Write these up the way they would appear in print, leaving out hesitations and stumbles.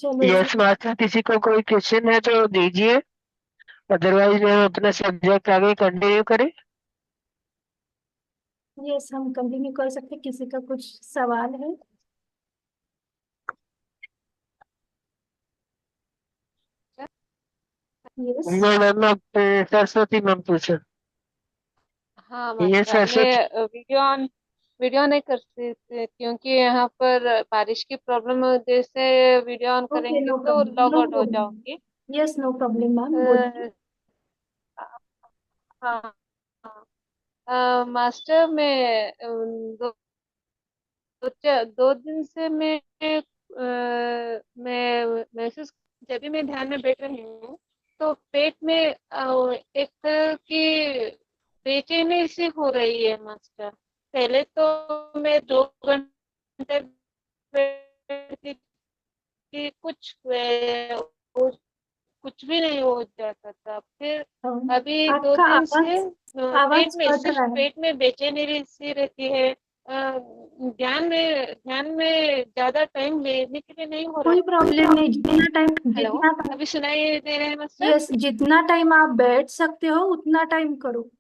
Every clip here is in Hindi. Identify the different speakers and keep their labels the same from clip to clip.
Speaker 1: चलो जी।
Speaker 2: यस मास्टर, किसी को कोई क्वेश्चन है तो दीजिए, अदरवाइज हम अपना सब्जेक्ट आगे कंटिन्यू करें।
Speaker 1: यस, हम कंटिन्यू कर सकते हैं। किसी का कुछ सवाल है? यस।
Speaker 2: मैडम आप सरस्वती मैम पूछो।
Speaker 3: हाँ
Speaker 2: ये
Speaker 3: मास्टर,
Speaker 2: सरस्वती।
Speaker 3: मैं वीडियो नहीं कर सकते क्योंकि यहाँ पर बारिश की प्रॉब्लम है। जैसे वीडियो ऑन
Speaker 1: ओके,
Speaker 3: करेंगे
Speaker 1: नो
Speaker 3: तो
Speaker 1: प्रॉब्लम,
Speaker 3: लॉग
Speaker 1: नो
Speaker 3: आउट हो
Speaker 1: प्रॉब्लम।
Speaker 3: जाऊंगी।
Speaker 1: यस, नो प्रॉब्लम मैम, बोलिए।
Speaker 3: अ, हाँ हाँ। मास्टर, मैं दो दिन से महसूस, जब भी मैं ध्यान में बैठ रही हूँ तो पेट में एक तरह की बेचैनी सी हो रही है मास्टर। पहले तो मैं 2 घंटे बैठती थी, कुछ भी नहीं हो जाता था। फिर अभी दो
Speaker 1: आपका
Speaker 3: दिन से
Speaker 1: आवाज
Speaker 3: पेट
Speaker 1: आवाज
Speaker 3: में,
Speaker 1: कट
Speaker 3: सिर्फ
Speaker 1: रहा है।
Speaker 3: पेट में बेचैनी सी रहती है। ध्यान में ज्यादा टाइम लेने के लिए नहीं हो रहा।
Speaker 1: कोई प्रॉब्लम नहीं, जितना टाइम
Speaker 3: हेलो,
Speaker 1: जितना टाइम
Speaker 3: अभी सुनाई दे रहे हैं मास्टर?
Speaker 1: यस, जितना टाइम आप बैठ सकते हो उतना टाइम करो।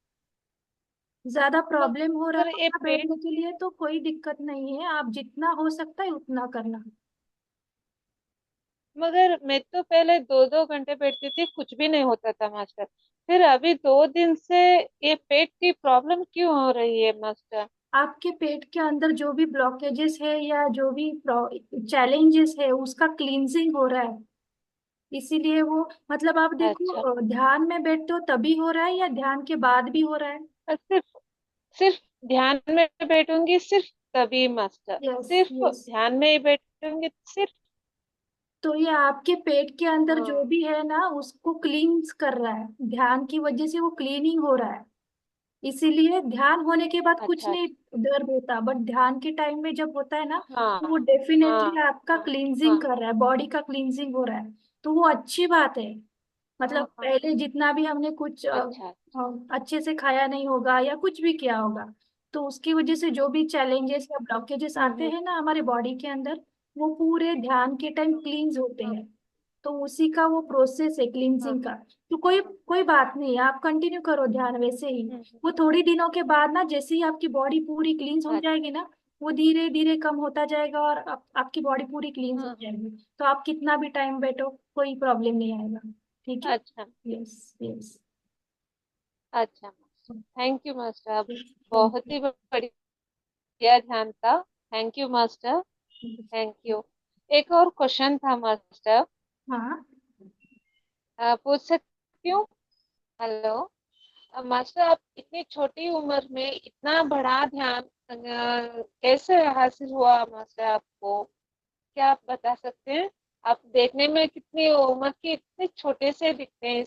Speaker 1: ज्यादा प्रॉब्लम हो रहा
Speaker 3: मगर ये
Speaker 1: होगा
Speaker 3: पेट,
Speaker 1: बैठने के लिए तो कोई दिक्कत नहीं है, आप जितना हो सकता है उतना करना।
Speaker 3: मगर मैं तो पहले 2-2 घंटे बैठती थी, कुछ भी नहीं होता था मास्टर। फिर अभी 2 दिन से ये पेट की प्रॉब्लम क्यों हो रही है मास्टर?
Speaker 1: आपके पेट के अंदर जो भी ब्लॉकेजेस है या जो भी चैलेंजेस है उसका क्लींजिंग हो रहा है। इसीलिए वो, मतलब आप देखो,
Speaker 3: अच्छा।
Speaker 1: ध्यान में बैठते हो तभी हो रहा है या ध्यान के बाद भी हो रहा है?
Speaker 3: सिर्फ सिर्फ ध्यान में बैठूंगी, सिर्फ तभी मास्टर।
Speaker 1: यस,
Speaker 3: सिर्फ
Speaker 1: यस।
Speaker 3: ध्यान में ही बैठूंगी, सिर्फ।
Speaker 1: तो ये आपके पेट के अंदर जो
Speaker 3: हाँ।
Speaker 1: भी है ना उसको क्लींस कर रहा है, ध्यान की वजह से वो क्लीनिंग हो रहा है। इसीलिए ध्यान होने के बाद कुछ
Speaker 3: अच्छा
Speaker 1: नहीं
Speaker 3: अच्छा।
Speaker 1: दर्द होता, बट ध्यान के टाइम में जब होता है ना, तो वो
Speaker 3: हाँ
Speaker 1: डेफिनेटली
Speaker 3: हाँ
Speaker 1: आपका
Speaker 3: हाँ
Speaker 1: क्लींजिंग
Speaker 3: हाँ
Speaker 1: कर रहा है, बॉडी का क्लींजिंग हो रहा है। तो वो अच्छी बात है। मतलब
Speaker 3: हाँ हाँ।
Speaker 1: पहले जितना भी हमने कुछ
Speaker 3: अच्छा।
Speaker 1: अच्छे से खाया नहीं होगा या कुछ भी किया होगा, तो उसकी वजह से जो भी चैलेंजेस या ब्लॉकेजेस आते
Speaker 3: हम्म।
Speaker 1: हैं ना हमारे बॉडी के अंदर, वो पूरे ध्यान के टाइम क्लींस होते
Speaker 3: हाँ
Speaker 1: हैं। तो उसी का वो प्रोसेस है
Speaker 3: हाँ
Speaker 1: क्लींजिंग का।
Speaker 3: हाँ।
Speaker 1: तो कोई कोई बात नहीं है, आप कंटिन्यू करो ध्यान वैसे ही।
Speaker 3: हम्म।
Speaker 1: वो थोड़ी दिनों के बाद ना, जैसे ही आपकी बॉडी पूरी क्लींस हो
Speaker 3: अच्छा।
Speaker 1: जाएगी ना, वो धीरे धीरे कम होता जाएगा और आपकी बॉडी पूरी क्लींस हो
Speaker 3: हाँ हाँ।
Speaker 1: जाएगी। तो आप कितना भी टाइम बैठो, कोई प्रॉब्लम नहीं आएगा। ठीक है।
Speaker 3: अच्छा।
Speaker 1: Yes, yes.
Speaker 3: अच्छा मास्टर, थैंक यू मास्टर, आप
Speaker 1: थैंक
Speaker 3: बहुत ही बढ़िया ध्यान था। Thank you master, thank
Speaker 1: you.
Speaker 3: You. एक और क्वेश्चन था मास्टर,
Speaker 1: हाँ,
Speaker 3: पूछ सकती हूँ? हेलो। मास्टर, आप इतनी छोटी उम्र में इतना बड़ा ध्यान कैसे हासिल हुआ मास्टर आपको? क्या आप बता सकते हैं? आप देखने में कितनी उम्र के इतने छोटे से दिखते हैं।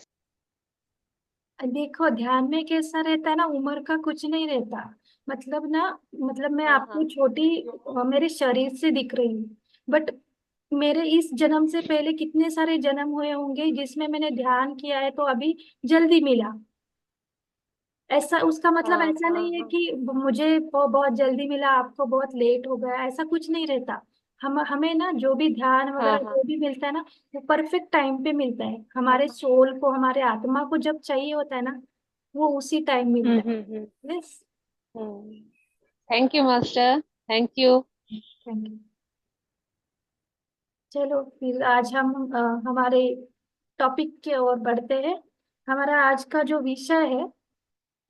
Speaker 1: देखो ध्यान में कैसा रहता है ना, उम्र का कुछ नहीं रहता। मतलब ना, मतलब मैं
Speaker 3: हाँ
Speaker 1: आपको
Speaker 3: हाँ
Speaker 1: छोटी मेरे शरीर से दिख रही हूँ, बट मेरे इस जन्म से पहले कितने सारे जन्म हुए होंगे जिसमें मैंने ध्यान किया है, तो अभी जल्दी मिला। ऐसा उसका मतलब
Speaker 3: हाँ
Speaker 1: ऐसा
Speaker 3: हाँ
Speaker 1: नहीं है
Speaker 3: हाँ
Speaker 1: कि मुझे बहुत जल्दी मिला, आपको बहुत लेट हो गया, ऐसा कुछ नहीं रहता। हम हमें ना जो भी ध्यान
Speaker 3: हाँ
Speaker 1: वगैरह
Speaker 3: हाँ
Speaker 1: जो भी मिलता है ना, वो परफेक्ट टाइम पे मिलता है।
Speaker 3: हाँ
Speaker 1: हमारे
Speaker 3: हाँ।
Speaker 1: सोल को, हमारे आत्मा को जब चाहिए होता है ना, वो उसी टाइम मिलता
Speaker 3: हम्म।
Speaker 1: है। Yes.
Speaker 3: Thank you master, thank you.
Speaker 1: Thank you. चलो फिर आज हम हमारे टॉपिक की ओर बढ़ते हैं। हमारा आज का जो विषय है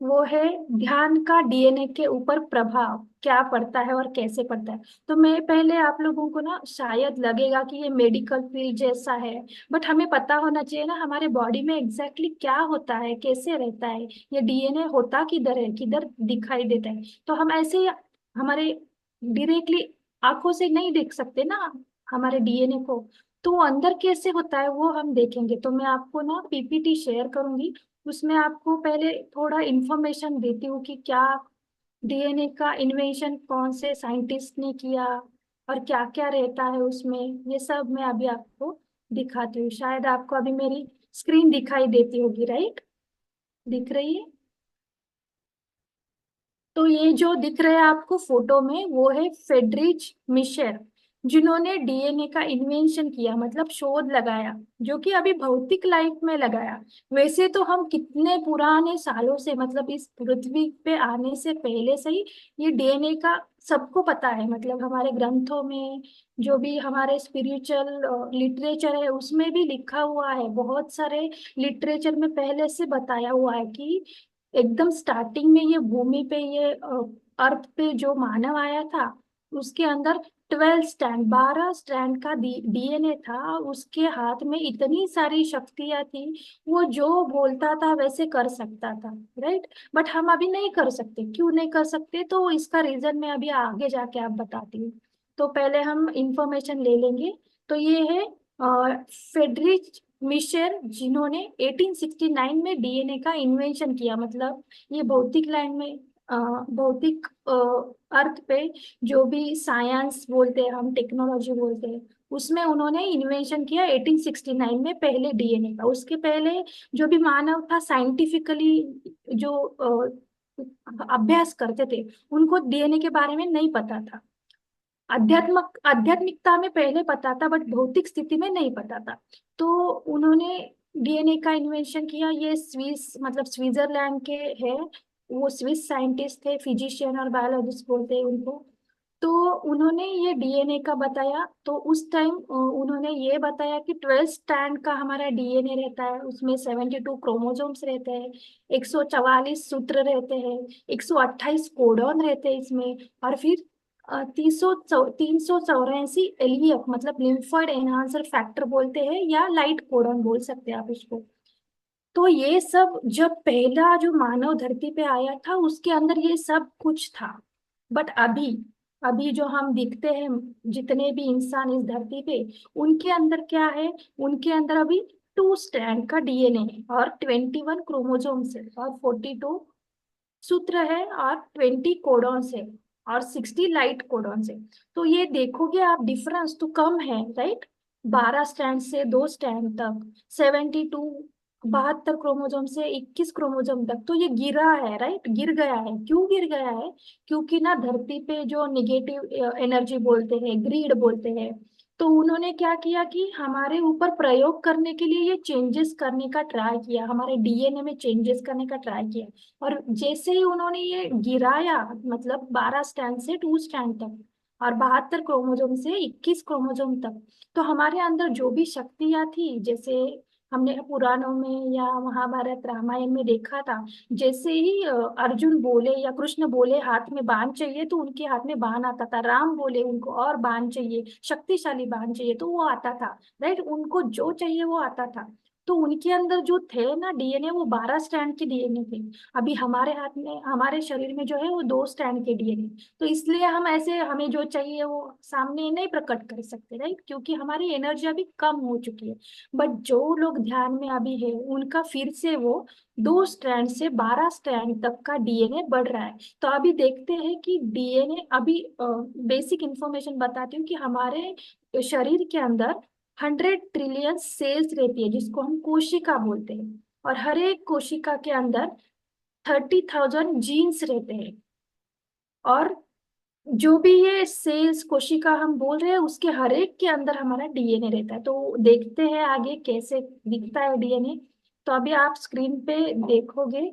Speaker 1: वो है ध्यान का डीएनए के ऊपर प्रभाव क्या पड़ता है और कैसे पड़ता है। तो मैं पहले, आप लोगों को ना शायद लगेगा कि ये मेडिकल फील्ड जैसा है, बट हमें पता होना चाहिए ना हमारे बॉडी में एग्जैक्टली क्या होता है, कैसे रहता है। ये डीएनए होता किधर है, किधर दिखाई देता है। तो हम ऐसे ही हमारे डायरेक्टली आंखों से नहीं देख सकते ना हमारे डीएनए को। तो वो अंदर कैसे होता है वो हम देखेंगे। तो मैं आपको ना पीपीटी शेयर करूंगी, उसमें आपको पहले थोड़ा इंफॉर्मेशन देती हूँ कि क्या डीएनए का इन्वेंशन कौन से साइंटिस्ट ने किया और क्या क्या रहता है उसमें। ये सब मैं अभी आपको दिखाती हूँ। शायद आपको अभी मेरी स्क्रीन दिखाई देती होगी, राइट? दिख रही है? तो ये जो दिख रहा है आपको फोटो में वो है फ्रेडरिच मिशर। जिन्होंने डीएनए का इन्वेंशन किया, मतलब शोध लगाया, जो कि अभी भौतिक लाइफ में लगाया। वैसे तो हम कितने पुराने सालों से, मतलब इस पृथ्वी पे आने से पहले से ही ये डीएनए का सबको पता है। मतलब हमारे ग्रंथों में, जो भी हमारे स्पिरिचुअल लिटरेचर है उसमें भी लिखा हुआ है। बहुत सारे लिटरेचर में पहले से बताया हुआ है कि एकदम स्टार्टिंग में ये भूमि पे, ये अर्थ पे जो मानव आया था, उसके अंदर 12 स्टैंड, 12 स्टैंड का डीएनए था। उसके हाथ में इतनी सारी शक्तियां थी, वो जो बोलता था वैसे कर सकता था, राइट। बट हम अभी नहीं कर सकते। क्यों नहीं कर सकते? तो इसका रीजन मैं अभी आगे जाके आप बताती हूँ। तो पहले हम इंफॉर्मेशन ले लेंगे। तो ये है फेडरिच मिशेल, जिन्होंने 1869 में डीएनए का इन्वेंशन किया। मतलब ये भौतिक लाइन में, भौतिक अर्थ पे, जो भी साइंस बोलते हैं हम, टेक्नोलॉजी बोलते हैं, उसमें उन्होंने इन्वेंशन किया 1869 में पहले डीएनए का। उसके पहले जो भी मानव था साइंटिफिकली, जो अभ्यास करते थे, उनको डीएनए के बारे में नहीं पता था। आध्यात्मिकता में पहले पता था, बट भौतिक स्थिति में नहीं पता था। तो उन्होंने डीएनए का इन्वेंशन किया। ये स्विस, मतलब स्विट्जरलैंड के है। वो स्विस साइंटिस्ट थे, फिजिशियन और बायोलॉजिस्ट बोलते हैं उनको। तो उन्होंने ये डीएनए का बताया। तो उस टाइम उन्होंने ये बताया कि 12 स्टैंड का हमारा डीएनए रहता है। उसमें 72 क्रोमोसोम्स रहते हैं, 144 सूत्र रहते हैं, 128 कोडॉन रहते हैं इसमें, और फिर 384 एलईएफ, मतलब लिम्फोइड एनहांसर फैक्टर बोलते हैं, या लाइट कोडॉन बोल सकते हैं आप इसको। तो ये सब जब पहला जो मानव धरती पे आया था, उसके अंदर ये सब कुछ था। बट अभी, अभी जो हम दिखते हैं, जितने भी इंसान इस धरती पे, उनके अंदर क्या है? उनके अंदर अभी 2 स्ट्रैंड का डीएनए है, और 21 क्रोमोसोम्स है, और 42 सूत्र है, और 20 कोडॉन्स है, और 60 लाइट कोडॉन्स है। तो ये देखोगे आप, डिफरेंस तो कम है, राइट। 12 स्टैंड से 2 स्टैंड तक, 72, 72 क्रोमोसोम से 21 क्रोमोसोम तक, तो ये गिरा है, राइट, गिर गया है। क्यों गिर गया है? क्योंकि ना धरती पे जो निगेटिव एनर्जी बोलते हैं, ग्रीड बोलते हैं, तो उन्होंने क्या किया कि हमारे ऊपर प्रयोग करने के लिए ये चेंजेस करने का ट्राई किया, हमारे डीएनए में चेंजेस करने का ट्राई किया। और जैसे ही उन्होंने ये गिराया, मतलब 12 स्टैंड से 2 स्टैंड तक, और 72 क्रोमोसोम से 21 क्रोमोसोम तक, तो हमारे अंदर जो भी शक्तियां थी, जैसे हमने पुराणों में या महाभारत रामायण में देखा था, जैसे ही अर्जुन बोले या कृष्ण बोले हाथ में बाण चाहिए, तो उनके हाथ में बाण आता था। राम बोले उनको और बाण चाहिए, शक्तिशाली बाण चाहिए, तो वो आता था, राइट। उनको जो चाहिए वो आता था। तो उनके अंदर जो थे ना डीएनए, वो 12 स्टैंड के डीएनए थे। अभी हमारे हाथ में, हमारे शरीर में जो है वो 2 स्टैंड के डीएनए। तो इसलिए हम ऐसे, हमें जो चाहिए वो सामने नहीं प्रकट कर सकते, राइट, क्योंकि हमारी एनर्जी अभी कम हो चुकी है। बट जो लोग ध्यान में अभी है, उनका फिर से वो 2 स्टैंड से 12 स्टैंड तक का डीएनए बढ़ रहा है। तो अभी देखते हैं कि डीएनए, अभी बेसिक इंफॉर्मेशन बताती हूँ कि हमारे शरीर के अंदर 100 ट्रिलियन सेल्स रहती है, जिसको हम कोशिका बोलते हैं। और हर एक कोशिका के अंदर 30,000 जीन्स रहते हैं। और जो भी ये सेल्स कोशिका हम बोल रहे हैं, उसके हर एक के अंदर हमारा डीएनए रहता है। तो देखते हैं आगे कैसे दिखता है डीएनए। तो अभी आप स्क्रीन पे देखोगे,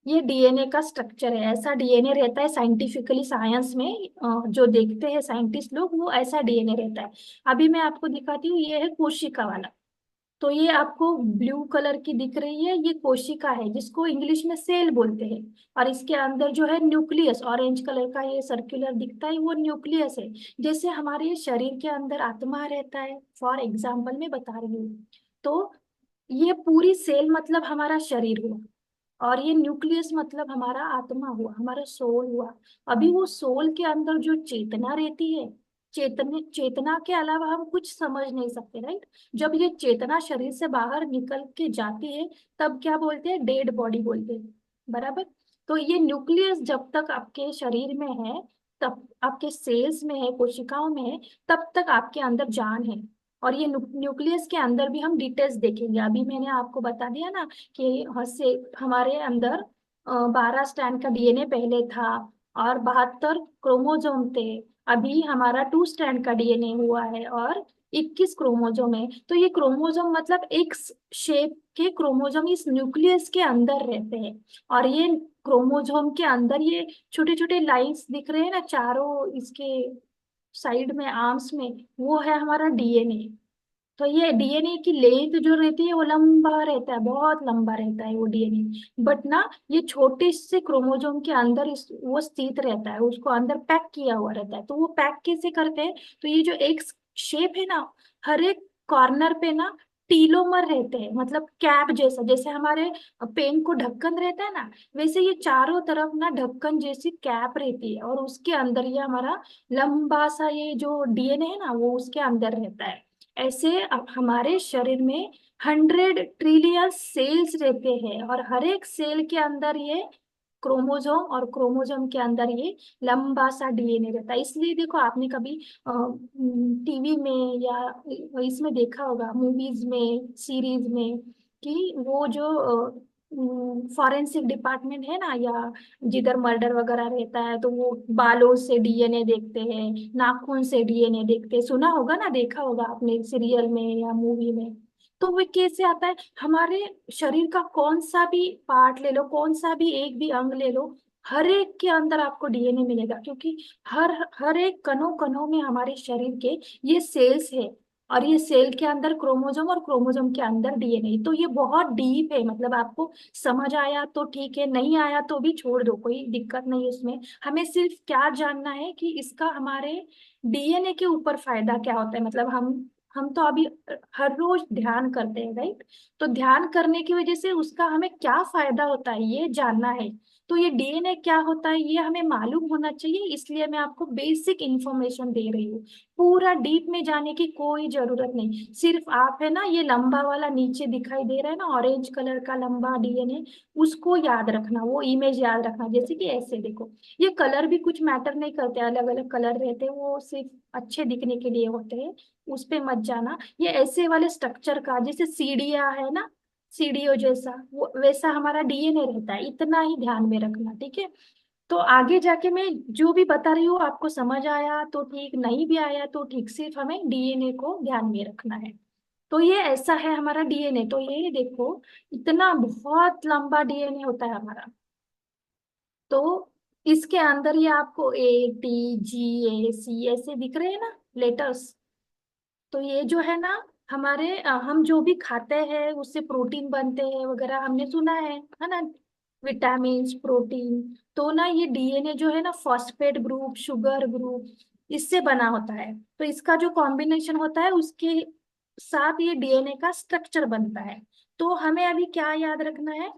Speaker 1: ये डीएनए का स्ट्रक्चर है। ऐसा डीएनए रहता है साइंटिफिकली, साइंस में जो देखते हैं साइंटिस्ट लोग, वो ऐसा डीएनए रहता है। अभी मैं आपको दिखाती हूँ, ये है कोशिका वाला। तो ये आपको ब्लू कलर की दिख रही है, ये कोशिका है, जिसको इंग्लिश में सेल बोलते हैं। और इसके अंदर जो है न्यूक्लियस, ऑरेंज कलर का ये सर्कुलर दिखता है, वो न्यूक्लियस है। जैसे हमारे शरीर के अंदर आत्मा रहता है, फॉर एग्जाम्पल मैं बता रही हूँ। तो ये पूरी सेल मतलब हमारा शरीर हुआ, और ये न्यूक्लियस मतलब हमारा आत्मा हुआ, हमारा सोल हुआ। अभी वो सोल के अंदर जो चेतना रहती है, चेतना के अलावा हम कुछ समझ नहीं सकते, राइट। जब ये चेतना शरीर से बाहर निकल के जाती है, तब क्या बोलते हैं? डेड बॉडी बोलते हैं, बराबर। तो ये न्यूक्लियस जब तक आपके शरीर में है, तब आपके सेल्स में है, कोशिकाओं में है, तब तक आपके अंदर जान है। और ये न्यूक्लियस के अंदर भी हम डिटेल्स देखेंगे। अभी मैंने आपको बता दिया ना कि से हमारे अंदर 12 स्टैंड का डीएनए पहले था, और 72 क्रोमोजोम थे। अभी हमारा 2 स्ट्रैंड का डीएनए हुआ है और 21 क्रोमोजोम है। तो ये क्रोमोजोम मतलब एक शेप के क्रोमोजोम इस न्यूक्लियस के अंदर रहते हैं। और ये क्रोमोजोम के अंदर ये छोटे छोटे लाइंस दिख रहे हैं ना चारों इसके साइड में, आर्म्स में, वो है हमारा डीएनए। तो ये डीएनए की लेंथ जो रहती है वो लंबा रहता है, बहुत लंबा रहता है वो डीएनए। बट ना ये छोटे से क्रोमोजोम के अंदर वो स्थित रहता है, उसको अंदर पैक किया हुआ रहता है। तो वो पैक कैसे करते हैं? तो ये जो एक शेप है ना, हर एक कॉर्नर पे ना टीलोमर रहते हैं, मतलब कैप जैसा, जैसे हमारे पेन को ढक्कन रहता है ना, वैसे ये चारों तरफ ना ढक्कन जैसी कैप रहती है। और उसके अंदर ये हमारा लंबा सा ये जो डीएनए है ना वो उसके अंदर रहता है। ऐसे अब हमारे शरीर में 100 ट्रिलियन सेल्स रहते हैं और हर एक सेल के अंदर ये क्रोमोजोम, और क्रोमोजोम के अंदर ये लंबा सा डीएनए रहता है। इसलिए देखो आपने कभी टीवी में या इसमें देखा होगा, मूवीज में, सीरीज में, कि वो जो फॉरेंसिक डिपार्टमेंट है ना, या जिधर मर्डर वगैरह रहता है तो वो बालों से डीएनए देखते हैं, नाखून से डीएनए देखते हैं। सुना होगा ना, देखा होगा आपने सीरियल में या मूवी में। तो वो कैसे आता है? हमारे शरीर का कौन सा भी पार्ट ले लो, कौन सा भी एक भी अंग ले लो, हर एक के अंदर आपको डीएनए मिलेगा, क्योंकि हर हर एक कणों कणों में हमारे शरीर के ये सेल्स है। और ये सेल के अंदर क्रोमोजोम और क्रोमोजोम के अंदर डीएनए। तो ये बहुत डीप है, मतलब आपको समझ आया तो ठीक है, नहीं आया तो भी छोड़ दो, कोई दिक्कत नहीं है इसमें। हमें सिर्फ क्या जानना है कि इसका हमारे डीएनए के ऊपर फायदा क्या होता है। मतलब हम तो अभी हर रोज ध्यान करते हैं, राइट? तो ध्यान करने की वजह से उसका हमें क्या फायदा होता है ये जानना है। तो ये डीएनए क्या होता है ये हमें मालूम होना चाहिए, इसलिए मैं आपको बेसिक इंफॉर्मेशन दे रही हूँ। पूरा डीप में जाने की कोई जरूरत नहीं। सिर्फ आप है ना, ये लंबा वाला नीचे दिखाई दे रहा है ना, ऑरेंज कलर का लंबा डीएनए, उसको याद रखना, वो इमेज याद रखना। जैसे कि ऐसे देखो, ये कलर भी कुछ मैटर नहीं करते, अलग अलग कलर रहते हैं, वो सिर्फ अच्छे दिखने के लिए होते हैं, उस पे मत जाना। ये ऐसे वाले स्ट्रक्चर का, जैसे सीढ़ियां है ना, सीढ़ियों जैसा, वो वैसा हमारा डीएनए रहता है, इतना ही ध्यान में रखना, ठीक है? तो आगे जाके मैं जो भी बता रही हूँ आपको समझ आया तो ठीक, नहीं भी आया तो ठीक, सिर्फ हमें डीएनए को ध्यान में रखना है। तो ये ऐसा है हमारा डीएनए। तो ये देखो, इतना बहुत लंबा डीएनए होता है हमारा। तो इसके अंदर ये आपको ATGAC ऐसे दिख रहे हैं ना लेटर्स। तो ये जो है ना, हमारे हम जो भी खाते हैं उससे प्रोटीन बनते हैं वगैरह, हमने सुना है ना, विटामिन, प्रोटीन। तो ना ये डीएनए जो है ना, फॉस्फेट ग्रुप, शुगर ग्रुप, इससे बना होता है। तो इसका जो कॉम्बिनेशन होता है उसके साथ ये डीएनए का स्ट्रक्चर बनता है। तो हमें अभी क्या याद रखना है?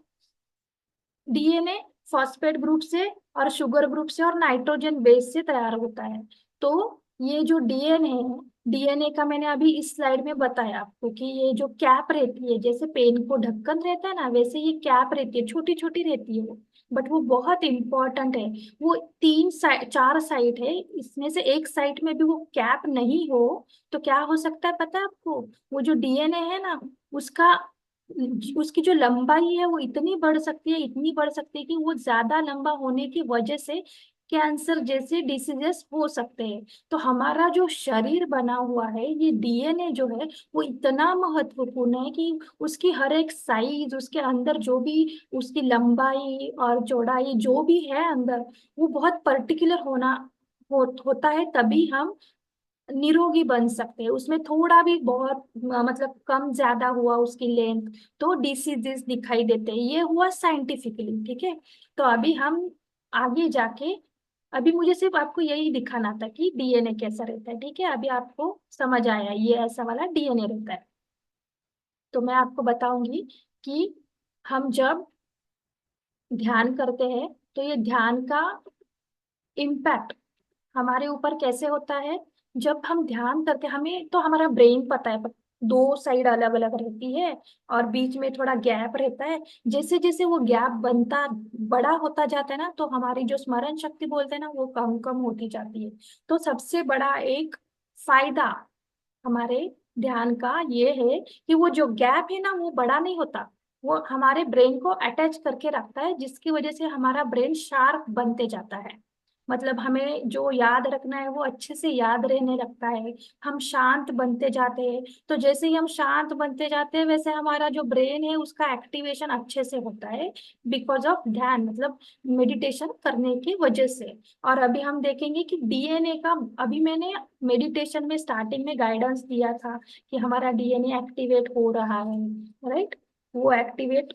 Speaker 1: डीएनए फॉस्फेट ग्रुप से और शुगर ग्रुप से और नाइट्रोजन बेस से तैयार होता है। तो ये जो डीएनए है, डीएनए का मैंने अभी इस स्लाइड में बताया आपको कि ये जो कैप रहती है, जैसे पेन को ढक्कन रहता है ना, वैसे ये कैप रहती है, छोटी छोटी रहती है वो, बट वो बहुत इंपॉर्टेंट है। वो 4 साइड है, इसमें से एक साइड में भी वो कैप नहीं हो तो क्या हो सकता है पता है आपको? वो जो डीएनए है ना, उसका उसकी जो लंबाई है वो इतनी बढ़ सकती है, इतनी बढ़ सकती है कि वो ज्यादा लंबा होने की वजह से कैंसर जैसे डिसीजेस हो सकते हैं। तो हमारा जो शरीर बना हुआ है, ये डीएनए जो है वो इतना महत्वपूर्ण है कि उसकी हर एक साइज, उसके अंदर जो भी उसकी लंबाई और चौड़ाई जो भी है अंदर, वो बहुत पर्टिकुलर होता है, तभी हम निरोगी बन सकते हैं। उसमें थोड़ा भी बहुत मतलब कम ज्यादा हुआ उसकी लेंथ तो डिसीजेस दिखाई देते हैं। ये हुआ साइंटिफिकली, ठीक है? तो अभी हम आगे जाके, अभी मुझे सिर्फ आपको यही दिखाना था कि डीएनए कैसा रहता है, ठीक है? अभी आपको समझ आया ये ऐसा वाला डीएनए रहता है। तो मैं आपको बताऊंगी कि हम जब ध्यान करते हैं तो ये ध्यान का इम्पैक्ट हमारे ऊपर कैसे होता है। जब हम ध्यान करते हैं, हमें तो हमारा ब्रेन पता है, 2 साइड अलग अलग रहती है और बीच में थोड़ा गैप रहता है। जैसे जैसे वो गैप बनता बड़ा होता जाता है ना, तो हमारी जो स्मरण शक्ति बोलते हैं ना, वो कम कम होती जाती है। तो सबसे बड़ा एक फायदा हमारे ध्यान का ये है कि वो जो गैप है ना वो बड़ा नहीं होता, वो हमारे ब्रेन को अटैच करके रखता है, जिसकी वजह से हमारा ब्रेन शार्प बनते जाता है। मतलब हमें जो याद रखना है वो अच्छे से याद रहने लगता है, हम शांत बनते जाते हैं। तो जैसे ही हम शांत बनते जाते हैं वैसे हमारा जो ब्रेन है उसका एक्टिवेशन अच्छे से होता है, बिकॉज ऑफ ध्यान, मतलब मेडिटेशन करने की वजह से। और अभी हम देखेंगे कि डीएनए का, अभी मैंने मेडिटेशन में स्टार्टिंग में गाइडेंस दिया था कि हमारा डीएनए एक्टिवेट हो रहा है, राइट। वो एक्टिवेट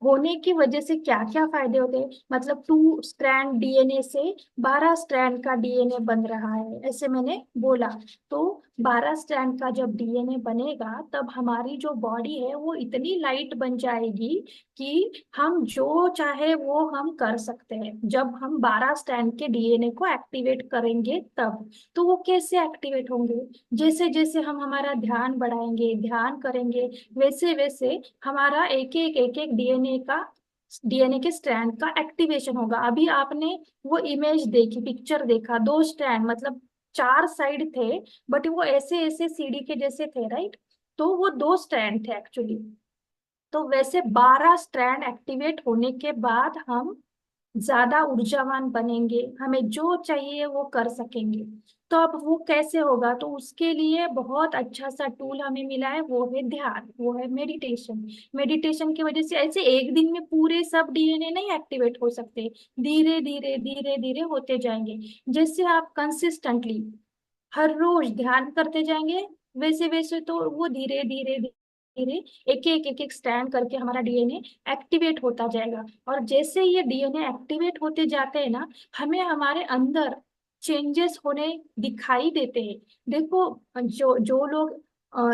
Speaker 1: होने की वजह से क्या क्या फायदे होते हैं, मतलब 2 स्ट्रैंड डीएनए से 12 स्ट्रैंड का डीएनए बन रहा है, ऐसे मैंने बोला। तो 12 स्ट्रैंड का जब डीएनए बनेगा तब हमारी जो बॉडी है वो इतनी लाइट बन जाएगी कि हम जो चाहे वो हम कर सकते हैं, जब हम 12 स्ट्रैंड के डीएनए को एक्टिवेट करेंगे तब। तो वो कैसे एक्टिवेट होंगे, जैसे जैसे हम हमारा ध्यान बढ़ाएंगे, ध्यान करेंगे, वैसे वैसे हमारा एक एक डीएनए के स्ट्रैंड का एक्टिवेशन होगा। अभी आपने वो इमेज देखी, पिक्चर देखा, 2 स्ट्रैंड मतलब 4 साइड थे, बट वो ऐसे ऐसे सीढ़ी के जैसे थे, राइट। तो वो 2 स्ट्रैंड थे एक्चुअली। तो वैसे 12 स्ट्रैंड एक्टिवेट होने के बाद हम ज्यादा ऊर्जावान बनेंगे, हमें जो चाहिए वो कर सकेंगे। तो अब वो कैसे होगा, तो उसके लिए बहुत अच्छा सा टूल हमें मिला है, वो है ध्यान, वो है मेडिटेशन। मेडिटेशन की वजह से ऐसे एक दिन में पूरे सब डीएनए नहीं एक्टिवेट हो सकते, धीरे धीरे धीरे धीरे होते जाएंगे। जैसे आप कंसिस्टेंटली हर रोज ध्यान करते जाएंगे, वैसे वैसे तो वो धीरे धीरे धीरे एक एक स्टैंड करके हमारा डीएनए एक्टिवेट होता जाएगा। और जैसे ये डीएनए एक्टिवेट होते जाते हैं ना, हमें हमारे अंदर चेंजेस होने दिखाई देते हैं। देखो, जो जो लोग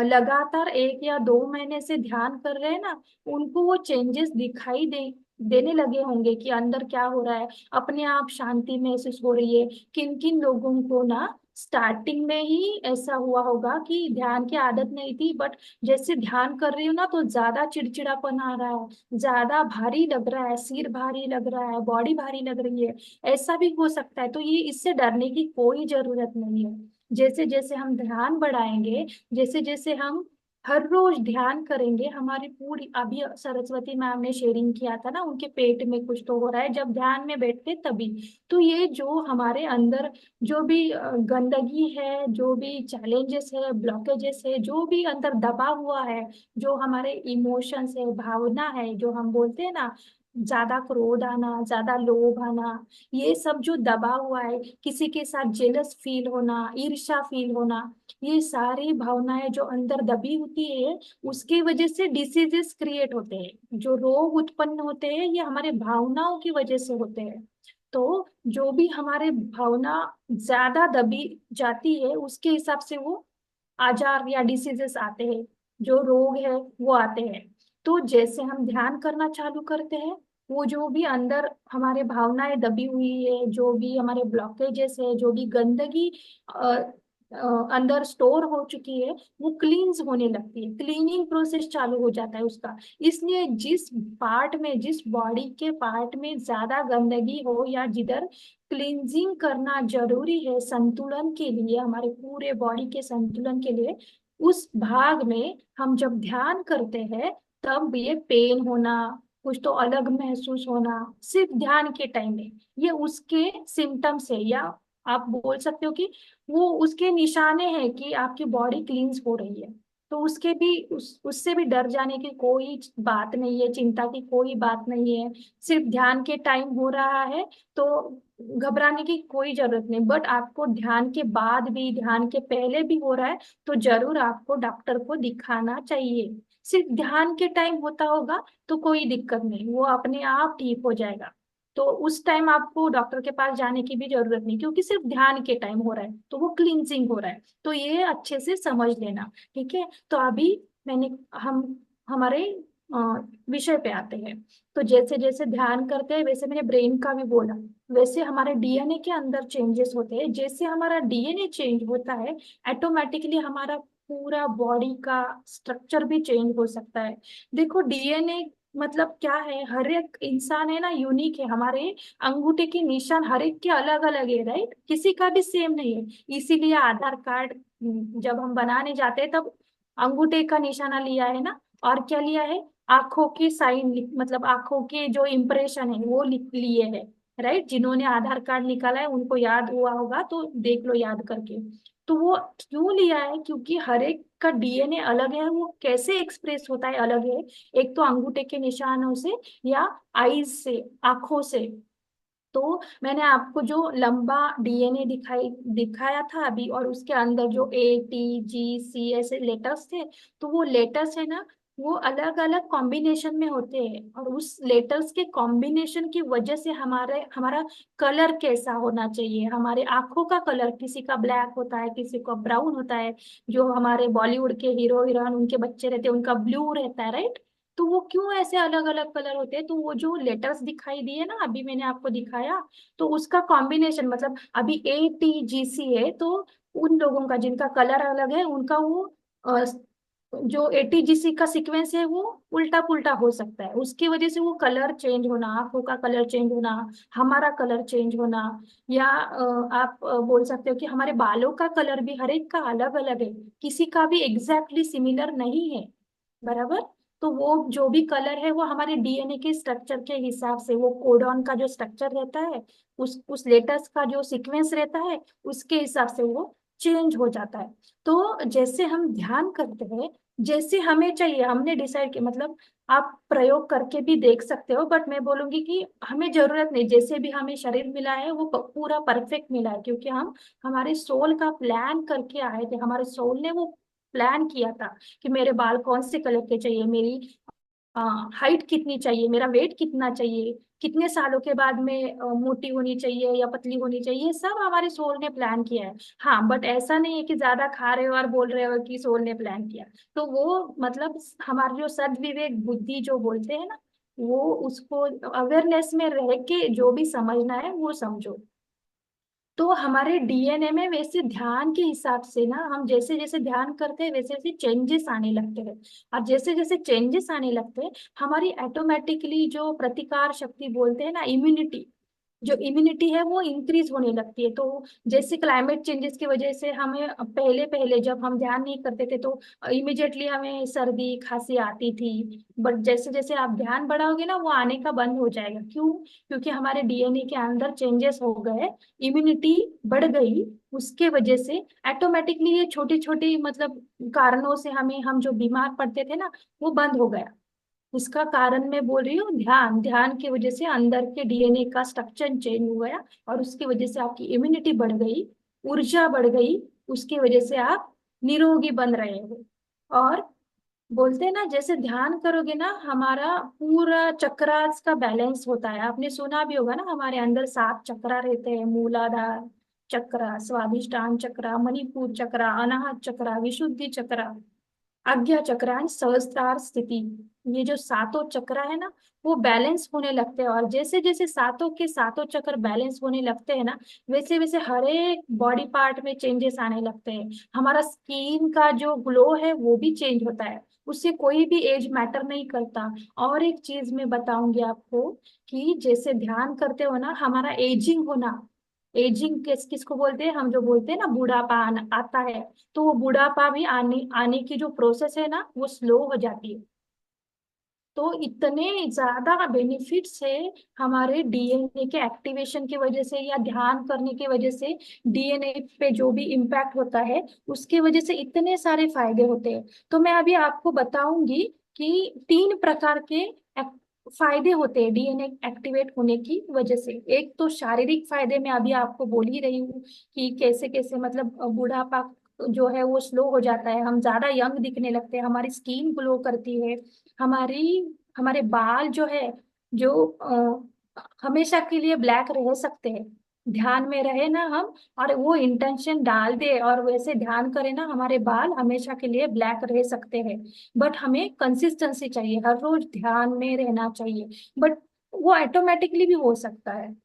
Speaker 1: लगातार 1 या 2 महीने से ध्यान कर रहे हैं ना, उनको वो चेंजेस दिखाई देने लगे होंगे कि अंदर क्या हो रहा है, अपने आप शांति महसूस हो रही है। किन किन लोगों को ना स्टार्टिंग में ही ऐसा हुआ होगा कि ध्यान की आदत नहीं थी, बट जैसे ध्यान कर रही हूँ ना तो ज्यादा चिड़चिड़ापन आ रहा है, ज्यादा भारी लग रहा है, सिर भारी लग रहा है, बॉडी भारी लग रही है, ऐसा भी हो सकता है। तो ये, इससे डरने की कोई जरूरत नहीं है। जैसे जैसे हम ध्यान बढ़ाएंगे, जैसे जैसे हम हर रोज ध्यान करेंगे, हमारी पूरी, अभी सरस्वती मैम ने शेयरिंग किया था ना, उनके पेट में कुछ तो हो रहा है जब ध्यान में बैठते तभी। तो ये जो हमारे अंदर जो भी गंदगी है, जो भी चैलेंजेस है, ब्लॉकेजेस है, जो भी अंदर दबा हुआ है, जो हमारे इमोशंस है, भावना है, जो हम बोलते हैं ना, ज्यादा क्रोध आना, ज्यादा लोभ आना, ये सब जो दबा हुआ है, किसी के साथ जेलस फील होना, ईर्ष्या फील होना, ये सारी भावनाएं जो अंदर दबी होती है, उसकी वजह से डिसीजेस क्रिएट होते हैं, जो रोग उत्पन्न होते हैं ये हमारे भावनाओं की वजह से होते हैं। तो जो भी हमारे भावना ज्यादा दबी जाती है उसके हिसाब से वो आजार या डिसीजेस आते हैं, जो रोग है वो आते हैं। तो जैसे हम ध्यान करना चालू करते हैं, वो जो भी अंदर हमारे भावनाएं दबी हुई है, जो भी हमारे ब्लॉकेजेस है, जो भी गंदगी अ, अंदर स्टोर हो चुकी है, वो क्लींस होने लगती है, क्लीनिंग प्रोसेस चालू हो जाता है उसका। इसलिए जिस पार्ट में, जिस बॉडी के पार्ट में ज्यादा गंदगी हो या जिधर क्लींजिंग करना जरूरी है संतुलन के लिए, हमारे पूरे बॉडी के संतुलन के लिए, उस भाग में हम जब ध्यान करते हैं तब ये पेन होना, कुछ तो अलग महसूस होना, सिर्फ ध्यान के टाइम में, ये उसके सिम्टम्स है, या आप बोल सकते हो कि वो उसके निशाने हैं कि आपकी बॉडी क्लींस हो रही है। तो उसके भी उससे भी डर जाने की कोई बात नहीं है, चिंता की कोई बात नहीं है। सिर्फ ध्यान के टाइम हो रहा है तो घबराने की कोई जरूरत नहीं। बट आपको ध्यान के बाद भी, ध्यान के पहले भी हो रहा है तो जरूर आपको डॉक्टर को दिखाना चाहिए। सिर्फ ध्यान के टाइम होता होगा तो कोई दिक्कत नहीं, वो अपने आप ठीक हो जाएगा। तो उस टाइम आपको डॉक्टर के पास जाने की भी जरूरत नहीं, क्योंकि सिर्फ ध्यान के टाइम हो रहा है तो वो क्लींजिंग हो रहा है। तो ये अच्छे से समझ लेना, ठीक है। तो अभी मैंने हम हमारे अ, विषय पे आते हैं। तो जैसे जैसे ध्यान करते हैं वैसे मैंने ब्रेन का भी बोला, वैसे हमारे डीएनए के अंदर चेंजेस होते हैं। जैसे हमारा डीएनए चेंज होता है, ऑटोमेटिकली हमारा पूरा बॉडी का स्ट्रक्चर भी चेंज हो सकता है। देखो, डीएनए मतलब क्या है, हर एक इंसान है ना यूनिक है, हमारे अंगूठे के निशान हर एक के अलग अलग है, राइट, किसी का भी सेम नहीं है। इसीलिए आधार कार्ड जब हम बनाने जाते हैं तब अंगूठे का निशाना लिया है ना, और क्या लिया है, आंखों की साइन, मतलब आंखों के जो इम्प्रेशन है वो लिख लिए है। राइट। जिन्होंने आधार कार्ड निकाला है उनको याद हुआ होगा, तो देख लो याद करके। तो वो क्यों लिया है, क्योंकि हर एक का डीएनए अलग है, वो कैसे एक्सप्रेस होता है अलग है। एक तो अंगूठे के निशानों से या आईज से, आंखों से। तो मैंने आपको जो लंबा डीएनए दिखाया था अभी, और उसके अंदर जो A T G C ऐसे लेटर्स थे, तो वो लेटर्स है ना, वो अलग अलग कॉम्बिनेशन में होते हैं, और उस लेटर्स के कॉम्बिनेशन की वजह से हमारा कलर कैसा होना चाहिए। हमारे आंखों का कलर, किसी का ब्लैक होता है, किसी का ब्राउन होता है। जो हमारे बॉलीवुड के हीरो हीरोइन, उनके बच्चे रहते हैं, उनका ब्लू रहता है, राइट। तो वो क्यों ऐसे अलग अलग कलर होते हैं, तो वो जो लेटर्स दिखाई दिए ना अभी मैंने आपको दिखाया, तो उसका कॉम्बिनेशन, मतलब अभी A T G C है, तो उन लोगों का जिनका कलर अलग है, उनका वो अ, जो A T G C का सीक्वेंस है वो उल्टा पुल्टा हो सकता है। उसकी वजह से वो कलर चेंज होना, आंखों का कलर चेंज होना, हमारा कलर चेंज होना, या आप बोल सकते हो कि हमारे बालों का कलर भी हर एक का अलग अलग है, किसी का भी एग्जैक्टली सिमिलर नहीं है, बराबर। तो वो जो भी कलर है वो हमारे डीएनए के स्ट्रक्चर के हिसाब से, वो कोडॉन का जो स्ट्रक्चर रहता है, उस लेटर्स का जो सीक्वेंस रहता है, उसके हिसाब से वो चेंज हो जाता है। तो जैसे हम ध्यान करते हैं, जैसे हमें चाहिए, हमने डिसाइड किया, मतलब आप प्रयोग करके भी देख सकते हो, बट मैं बोलूंगी कि हमें जरूरत नहीं, जैसे भी हमें शरीर मिला है वो पूरा परफेक्ट मिला है, क्योंकि हम हमारे सोल का प्लान करके आए थे। हमारे सोल ने वो प्लान किया था कि मेरे बाल कौन से कलर के चाहिए, मेरी हाइट कितनी चाहिए, मेरा वेट कितना चाहिए, कितने सालों के बाद में मोटी होनी चाहिए या पतली होनी चाहिए, ये सब हमारे सोल ने प्लान किया है। हाँ, बट ऐसा नहीं है कि ज्यादा खा रहे हो और बोल रहे हो कि सोल ने प्लान किया। तो वो मतलब हमारी जो सद्विवेक बुद्धि जो बोलते हैं ना, वो उसको अवेयरनेस में रह के जो भी समझना है वो समझो। तो हमारे डीएनए में वैसे ध्यान के हिसाब से ना, हम जैसे जैसे ध्यान करते हैं वैसे वैसे चेंजेस आने लगते हैं। और जैसे जैसे चेंजेस आने लगते हैं, हमारी ऑटोमेटिकली जो प्रतिकार शक्ति बोलते हैं ना, इम्यूनिटी, जो इम्यूनिटी है वो इंक्रीज होने लगती है। तो जैसे क्लाइमेट चेंजेस की वजह से हमें पहले पहले जब हम ध्यान नहीं करते थे, तो इमिडिएटली हमें सर्दी खांसी आती थी, बट जैसे जैसे आप ध्यान बढ़ाओगे ना, वो आने का बंद हो जाएगा। क्यों? क्योंकि हमारे डीएनए के अंदर चेंजेस हो गए, इम्यूनिटी बढ़ गई, उसके वजह से ऑटोमेटिकली ये छोटी छोटी मतलब कारणों से हम जो बीमार पड़ते थे ना, वो बंद हो गया। इसका कारण मैं बोल रही हूँ ध्यान। ध्यान की वजह से अंदर के डीएनए का स्ट्रक्चर चेंज हो गया, और उसकी वजह से आपकी इम्यूनिटी बढ़ गई, ऊर्जा बढ़ गई, उसकी वजह से आप निरोगी बन रहे हो। और बोलते हैं ना, जैसे ध्यान करोगे ना, हमारा पूरा चक्रास का बैलेंस होता है। आपने सुना भी होगा ना, हमारे अंदर 7 चक्रा रहते हैं, मूलाधार चक्रा, स्वादिष्टान चक्रा, मणिपुर चक्रा, अनाहत चक्रा, विशुद्धि चक्रा, आज्ञा चक्र एंड सहस्त्रार स्थिति। ये जो सातों चक्र है ना, वो बैलेंस होने लगते हैं, और जैसे जैसे सातों के सातों चक्र बैलेंस होने लगते हैं ना, वैसे वैसे हर एक बॉडी पार्ट में चेंजेस आने लगते हैं। हमारा स्किन का जो ग्लो है वो भी चेंज होता है, उससे कोई भी एज मैटर नहीं करता। और एक चीज मैं बताऊंगी आपको, कि जैसे ध्यान करते हो ना, हमारा एजिंग होना, एजिंग किसको बोलते हैं, हम जो बोलते हैं ना बुढ़ापा आता है, तो वो बुढ़ापा भी आने आने की जो प्रोसेस है ना, वो स्लो हो जाती है। तो इतने ज्यादा बेनिफिट्स है हमारे डीएनए के एक्टिवेशन की वजह से, या ध्यान करने की वजह से डीएनए पे जो भी इम्पैक्ट होता है, उसके वजह से इतने सारे फायदे होते हैं। तो मैं अभी आपको बताऊंगी कि 3 प्रकार के फायदे होते हैं डीएनए एक्टिवेट होने की वजह से। एक तो शारीरिक फायदे, मैं अभी आपको बोल ही रही हूँ कि कैसे कैसे, मतलब बुढ़ापा जो है वो स्लो हो जाता है, हम ज्यादा यंग दिखने लगते हैं, हमारी स्किन ग्लो करती है, हमारी हमारे बाल जो है, जो हमेशा के लिए ब्लैक रह सकते हैं। ध्यान में रहे ना हम, और वो इंटेंशन डाल दे और वैसे ध्यान करें ना, हमारे बाल हमेशा के लिए ब्लैक रह सकते हैं। बट हमें कंसिस्टेंसी चाहिए, हर रोज ध्यान में रहना चाहिए। बट वो ऑटोमेटिकली भी हो सकता है।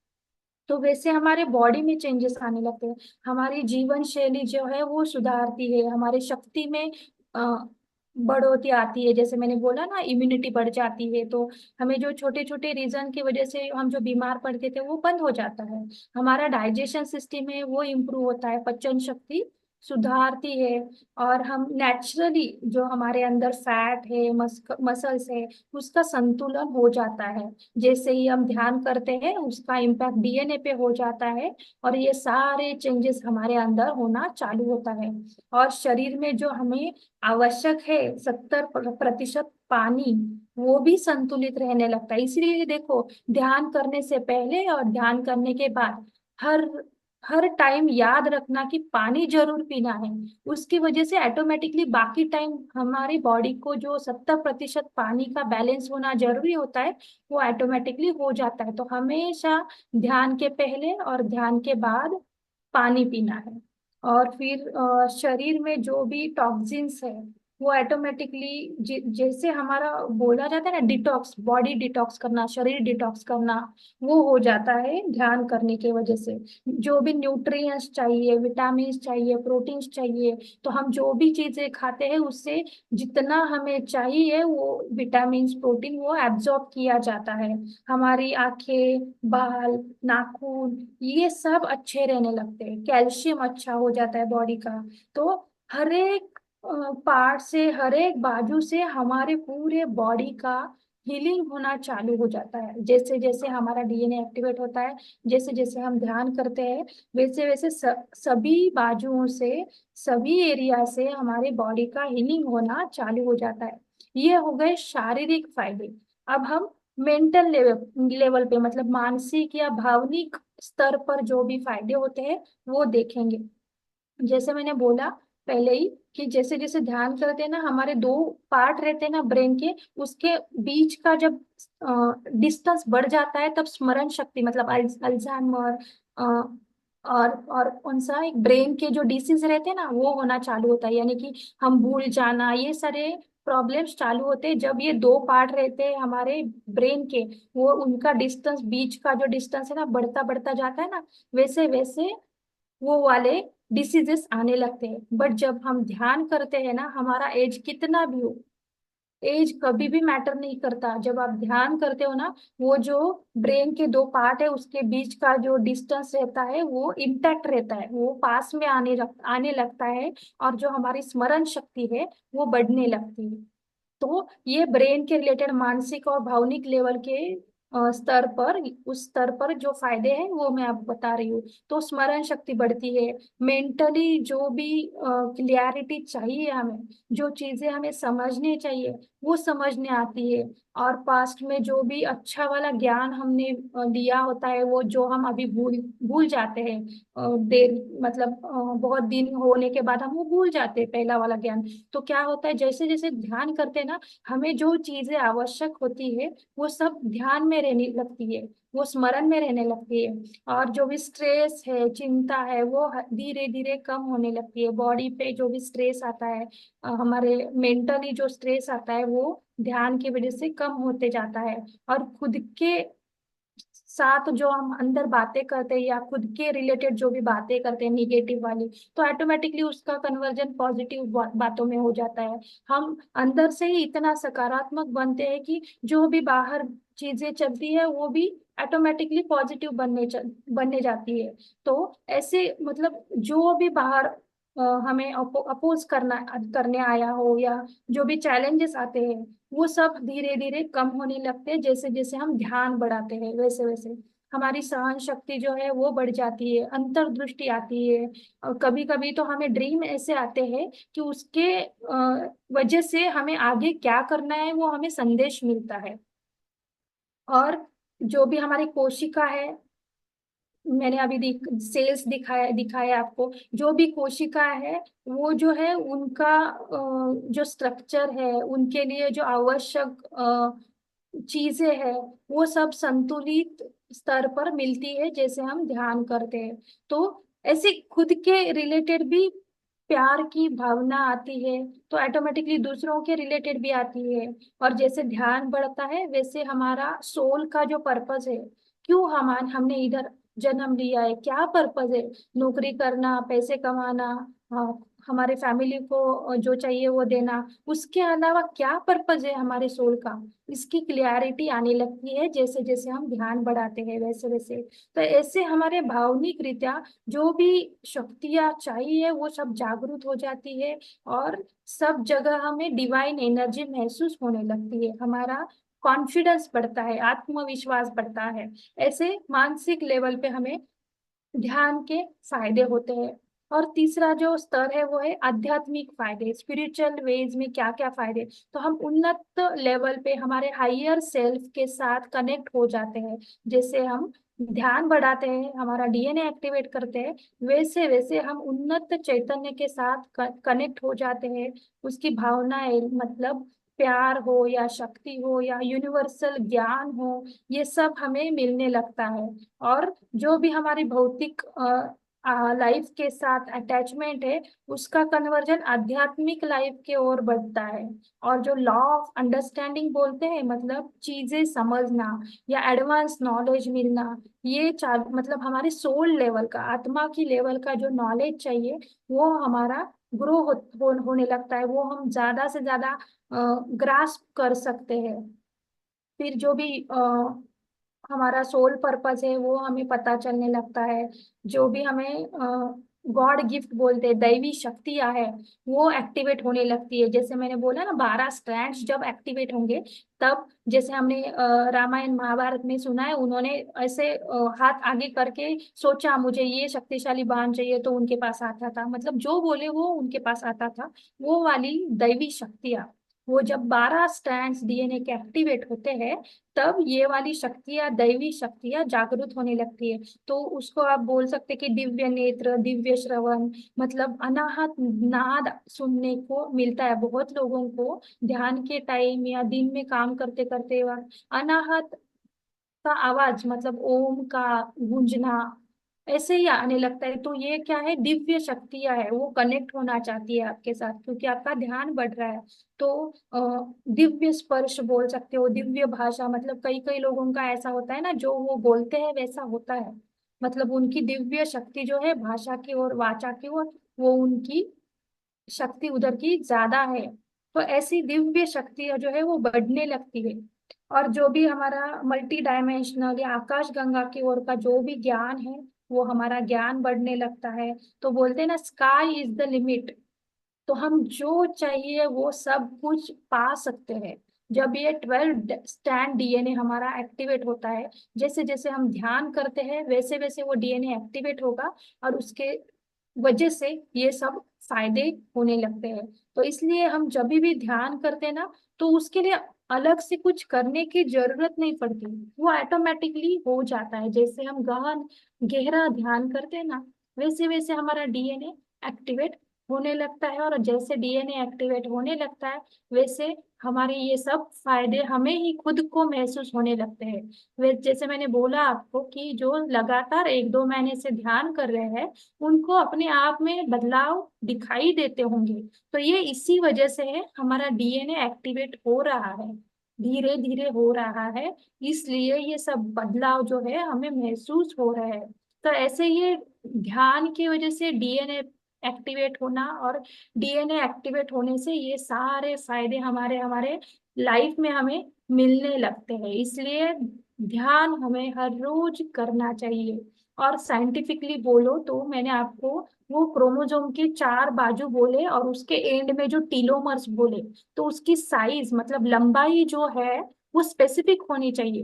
Speaker 1: तो वैसे हमारे बॉडी में चेंजेस आने लगते हैं, हमारी जीवन शैली जो है वो सुधारती है, हमारी शक्ति में अ, बढ़ोतरी आती है। जैसे मैंने बोला ना, इम्यूनिटी बढ़ जाती है, तो हमें जो छोटे छोटे रीजन की वजह से हम जो बीमार पड़ते थे वो बंद हो जाता है। हमारा डाइजेशन सिस्टम है वो इम्प्रूव होता है, पाचन शक्ति सुधारती है। और हम नेचुरली जो हमारे अंदर फैट है, मसल्स है, उसका संतुलन हो जाता है। जैसे ही हम ध्यान करते हैं उसका इम्पैक्ट डीएनए पे हो जाता है, और ये सारे चेंजेस हमारे अंदर होना चालू होता है। और शरीर में जो हमें आवश्यक है 70% पानी, वो भी संतुलित रहने लगता है। इसलिए देखो, ध्यान करने से पहले और ध्यान करने के बाद हर हर टाइम याद रखना कि पानी जरूर पीना है। उसकी वजह से ऑटोमेटिकली बाकी टाइम हमारी बॉडी को जो 70% पानी का बैलेंस होना जरूरी होता है, वो ऑटोमेटिकली हो जाता है। तो हमेशा ध्यान के पहले और ध्यान के बाद पानी पीना है। और फिर शरीर में जो भी टॉक्सिन्स है वो ऑटोमेटिकली, जैसे हमारा बोला जाता है ना, डिटॉक्स, बॉडी डिटॉक्स करना, शरीर डिटॉक्स करना, वो हो जाता है ध्यान करने की वजह से। जो भी न्यूट्रिएंट्स चाहिए, विटामिन्स चाहिए, प्रोटीन्स चाहिए, तो हम जो भी चीजें खाते हैं उससे जितना हमें चाहिए वो विटामिन्स, प्रोटीन, वो एब्जॉर्ब किया जाता है। हमारी आंखें, बाल, नाखून, ये सब अच्छे रहने लगते हैं, कैल्शियम अच्छा हो जाता है बॉडी का। तो हर एक पार्ट से, हर एक बाजू से हमारे पूरे बॉडी का हीलिंग होना चालू हो जाता है। जैसे जैसे हमारा डीएनए एक्टिवेट होता है, जैसे जैसे हम ध्यान करते हैं, वैसे वैसे सभी बाजुओं से, सभी एरिया से हमारे बॉडी का हीलिंग होना चालू हो जाता है। ये हो गए शारीरिक फायदे। अब हम मेंटल लेवल पे, मतलब मानसिक या भावनिक स्तर पर जो भी फायदे होते हैं वो देखेंगे। जैसे मैंने बोला पहले ही कि जैसे जैसे ध्यान करते हैं ना, हमारे दो पार्ट रहते हैं ना ब्रेन के, उसके बीच का जब डिस्टेंस बढ़ जाता है, तब स्मरण शक्ति, मतलब अल्जाइमर, और कौन सा एक ब्रेन के जो डिसीज रहते हैं ना, वो होना चालू होता है। यानी कि हम भूल जाना, ये सारे प्रॉब्लम्स चालू होते हैं जब ये दो पार्ट रहते हैं हमारे ब्रेन के, वो उनका डिस्टेंस, बीच का जो डिस्टेंस है ना, बढ़ता बढ़ता जाता है ना, वैसे वैसे वो वाले डिसीजेस आने लगते हैं। बट जब हम ध्यान करते हैं ना, हमारा एज कितना भी हो, एज कभी भी मैटर नहीं करता। जब आप ध्यान करते हो ना, वो जो ब्रेन के दो पार्ट है उसके बीच का जो डिस्टेंस रहता है वो इंटैक्ट रहता है, वो पास में आने लगता है। और जो हमारी स्मरण शक्ति है वो बढ़ने लगती है। तो ये ब्रेन के रिलेटेड मानसिक और भावनिक लेवल के स्तर पर, उस स्तर पर जो फायदे हैं वो मैं आपको बता रही हूँ। तो स्मरण शक्ति बढ़ती है, मेंटली जो भी क्लियरिटी चाहिए हमें, जो चीजें हमें समझनी चाहिए वो समझने आती है। और पास्ट में जो भी अच्छा वाला ज्ञान हमने लिया होता है, वो जो हम अभी भूल भूल जाते हैं, देर, मतलब बहुत दिन होने के बाद हम वो भूल जाते हैं पहला वाला ज्ञान। तो क्या होता है, जैसे जैसे ध्यान करते हैं ना, हमें जो चीजें आवश्यक होती है वो सब ध्यान में रहने लगती है, वो स्मरण में रहने लगती है। और जो भी स्ट्रेस है, चिंता है, वो धीरे धीरे कम होने लगती है। बॉडी पे जो भी स्ट्रेस आता है, हमारे मेंटली जो स्ट्रेस आता है, वो ध्यान की वजह से कम होते जाता है। और खुद के साथ जो हम अंदर बातें करते हैं या खुद के रिलेटेड जो भी बातें करते हैं निगेटिव वाली, तो ऑटोमेटिकली उसका कन्वर्जन पॉजिटिव बातों में हो जाता है। हम अंदर से ही इतना सकारात्मक बनते हैं कि जो भी बाहर चीजें चलती है वो भी ऑटोमेटिकली पॉजिटिव बनने जाती है। तो ऐसे, मतलब जो भी बाहर हमें अपोज करने आया हो, या जो भी चैलेंजेस आते हैं, वो सब धीरे धीरे कम होने लगते हैं। जैसे जैसे हम ध्यान बढ़ाते हैं वैसे वैसे हमारी सहन शक्ति जो है वो बढ़ जाती है, अंतर्दृष्टि आती है। और कभी कभी तो हमें ड्रीम ऐसे आते हैं कि उसके वजह से हमें आगे क्या करना है वो हमें संदेश मिलता है। और जो भी हमारी कोशिका है, मैंने अभी सेल्स दिखाया दिखाया आपको, जो भी कोशिका है वो जो है उनका जो स्ट्रक्चर है, उनके लिए जो आवश्यक चीजें हैं, वो सब संतुलित स्तर पर मिलती है जैसे हम ध्यान करते हैं। तो ऐसे खुद के रिलेटेड भी प्यार की भावना आती है, तो ऑटोमेटिकली दूसरों के रिलेटेड भी आती है। और जैसे ध्यान बढ़ता है वैसे हमारा सोल का जो पर्पस है, क्यों हमने इधर जन्म लिया है, क्या पर्पस है, नौकरी करना, पैसे कमाना, हाँ, हमारे फैमिली को जो चाहिए वो देना, उसके अलावा क्या पर्पज है हमारे सोल का, इसकी क्लियरिटी आने लगती है जैसे जैसे हम ध्यान बढ़ाते हैं वैसे वैसे। तो ऐसे हमारे भावनिक रीत्या जो भी शक्तियाँ चाहिए वो सब जागृत हो जाती है, और सब जगह हमें डिवाइन एनर्जी महसूस होने लगती है, हमारा कॉन्फिडेंस बढ़ता है, आत्मविश्वास बढ़ता है। ऐसे मानसिक लेवल पे हमें ध्यान के फायदे होते हैं। और तीसरा जो स्तर है वो है आध्यात्मिक फायदे, स्पिरिचुअल वेज में क्या क्या फायदे। तो हम उन्नत लेवल पे हमारे हायर सेल्फ के साथ कनेक्ट हो जाते हैं, जैसे हम ध्यान बढ़ाते हैं, हमारा डीएनए एक्टिवेट करते हैं, वैसे वैसे हम उन्नत चैतन्य के साथ कनेक्ट हो जाते हैं। उसकी भावनाएं, मतलब प्यार हो या शक्ति हो या यूनिवर्सल ज्ञान हो, ये सब हमें मिलने लगता है। और जो भी हमारी भौतिक लाइफ के साथ अटैचमेंट है, उसका कन्वर्जन आध्यात्मिक लाइफ के ओर बढ़ता है। और जो लॉ ऑफ अंडरस्टैंडिंग बोलते हैं, मतलब चीजें समझना या एडवांस नॉलेज मिलना, ये चार मतलब हमारे सोल लेवल का, आत्मा की लेवल का जो नॉलेज चाहिए वो हमारा ग्रो होने लगता है, वो हम ज्यादा से ज्यादा ग्रास्प कर सकते हैं। फिर जो भी हमारा सोल पर्पस है वो हमें पता चलने लगता है। जो भी हमें गॉड गिफ्ट बोलते हैं, दैवी शक्तियां है, वो एक्टिवेट होने लगती है। जैसे मैंने बोला ना, 12 स्ट्रैंड्स जब एक्टिवेट होंगे तब, जैसे हमने रामायण महाभारत में सुना है, उन्होंने ऐसे हाथ आगे करके सोचा मुझे ये शक्तिशाली बाण चाहिए, तो उनके पास आता था, मतलब जो बोले वो उनके पास आता था। वो वाली दैवी शक्तियां, वो जब 12 स्ट्रैंड्स डीएनए के एक्टिवेट होते हैं, तब ये वाली शक्तियां, दैवी शक्तियां जागृत होने लगती है। तो उसको आप बोल सकते कि दिव्य नेत्र, दिव्य श्रवण, मतलब अनाहत नाद सुनने को मिलता है बहुत लोगों को। ध्यान के टाइम या दिन में काम करते करते वक्त अनाहत का आवाज, मतलब ओम का गूंजना ऐसे ही आने लगता है। तो ये क्या है, दिव्य शक्तियां है, वो कनेक्ट होना चाहती है आपके साथ, क्योंकि आपका ध्यान बढ़ रहा है। तो दिव्य स्पर्श बोल सकते हो, दिव्य भाषा, मतलब कई कई लोगों का ऐसा होता है ना, जो वो बोलते हैं वैसा होता है, मतलब उनकी दिव्य शक्ति जो है भाषा की और वाचा की ओर, वो उनकी शक्ति उधर की ज्यादा है। तो ऐसी दिव्य शक्ति जो है वो बढ़ने लगती है। और जो भी हमारा मल्टी डायमेंशनल या आकाश गंगा की ओर का जो भी ज्ञान है, वो हमारा ज्ञान बढ़ने लगता है। तो बोलते हैं ना, स्काई इज द लिमिट। तो हम जो चाहिए वो सब कुछ पा सकते हैं जब ये 12 स्टैंड डीएनए हमारा एक्टिवेट होता है। जैसे जैसे हम ध्यान करते हैं वैसे वैसे वो डीएनए एक्टिवेट होगा, और उसके वजह से ये सब फायदे होने लगते हैं। तो इसलिए हम जब भी ध्यान करते हैं ना, तो उसके लिए अलग से कुछ करने की जरूरत नहीं पड़ती, वो ऑटोमेटिकली हो जाता है। जैसे हम गहन गहरा ध्यान करते हैं ना, वैसे वैसे हमारा डीएनए एक्टिवेट होने लगता है। और जैसे डीएनए एक्टिवेट होने लगता है, वैसे हमारे ये सब फायदे हमें ही खुद को महसूस होने लगते हैं। वे जैसे मैंने बोला आपको कि जो लगातार 1-2 महीने से ध्यान कर रहे हैं, उनको अपने आप में बदलाव दिखाई देते होंगे। तो ये इसी वजह से है, हमारा डीएनए एक्टिवेट हो रहा है, धीरे धीरे हो रहा है, इसलिए ये सब बदलाव जो है हमें महसूस हो रहे हैं। तो ऐसे ये ध्यान की वजह से डीएनए एक्टिवेट होना, और डीएनए एक्टिवेट होने से ये सारे फायदे हमारे हमारे लाइफ में हमें मिलने लगते हैं। इसलिए ध्यान हमें हर रोज करना चाहिए। और साइंटिफिकली बोलो तो मैंने आपको वो क्रोमोसोम के 4 बाजू बोले, और उसके एंड में जो टीलोमर्स बोले, तो उसकी साइज, मतलब लंबाई जो है वो स्पेसिफिक होनी चाहिए।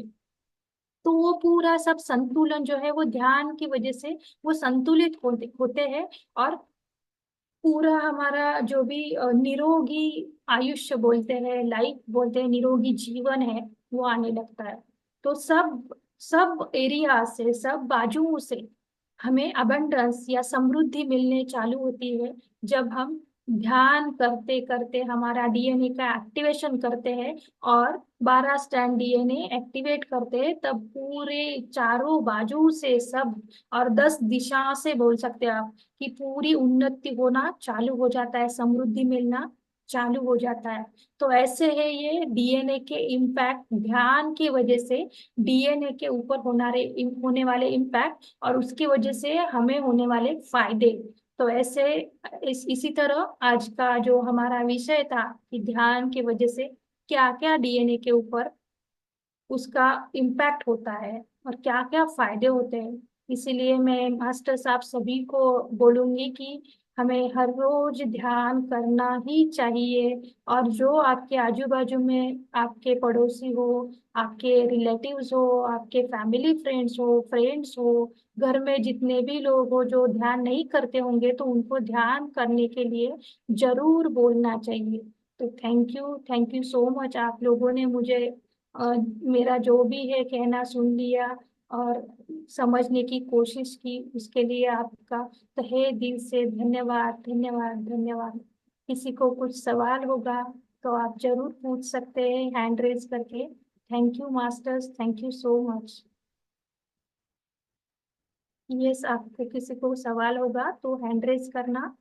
Speaker 1: तो वो पूरा सब संतुलन जो है वो ध्यान की वजह से वो संतुलित होते हैं। और पूरा हमारा जो भी निरोगी आयुष्य बोलते हैं, लाइफ बोलते हैं, निरोगी जीवन है, वो आने लगता है। तो सब सब एरिया से, सब बाजुओं से हमें अबंडेंस या समृद्धि मिलने चालू होती है, जब हम ध्यान करते करते हमारा डीएनए का एक्टिवेशन करते हैं, और 12 स्टैंड डीएनए एक्टिवेट करते हैं, तब पूरे चारों बाजू से सब, और 10 दिशा से बोल सकते हैं आप, कि पूरी उन्नति होना चालू हो जाता है, समृद्धि मिलना चालू हो जाता है। तो ऐसे है ये डीएनए के इम्पैक्ट, ध्यान की वजह से डीएनए के ऊपर होने वाले इम्पैक्ट, और उसकी वजह से हमें होने वाले फायदे। तो ऐसे इसी तरह आज का जो हमारा विषय था कि ध्यान की वजह से क्या क्या डीएनए के ऊपर उसका इम्पैक्ट होता है और क्या क्या फायदे होते हैं। इसीलिए मैं मास्टर साहब सभी को बोलूंगी कि हमें हर रोज ध्यान करना ही चाहिए। और जो आपके आजू बाजू में आपके पड़ोसी हो, आपके रिलेटिव्स हो, आपके फैमिली फ्रेंड्स हो, घर में जितने भी लोग हो जो ध्यान नहीं करते होंगे तो उनको ध्यान करने के लिए जरूर बोलना चाहिए। तो थैंक यू सो मच, आप लोगों ने मुझे मेरा जो भी है कहना सुन लिया और समझने की कोशिश की, उसके लिए आपका तहे दिल से धन्यवाद धन्यवाद धन्यवाद। किसी को कुछ सवाल होगा तो आप जरूर पूछ सकते हैं हैंड रेज करके। Thank you masters, thank you so much. Yes, आपको किसी को सवाल होगा तो हैंड रेज करना।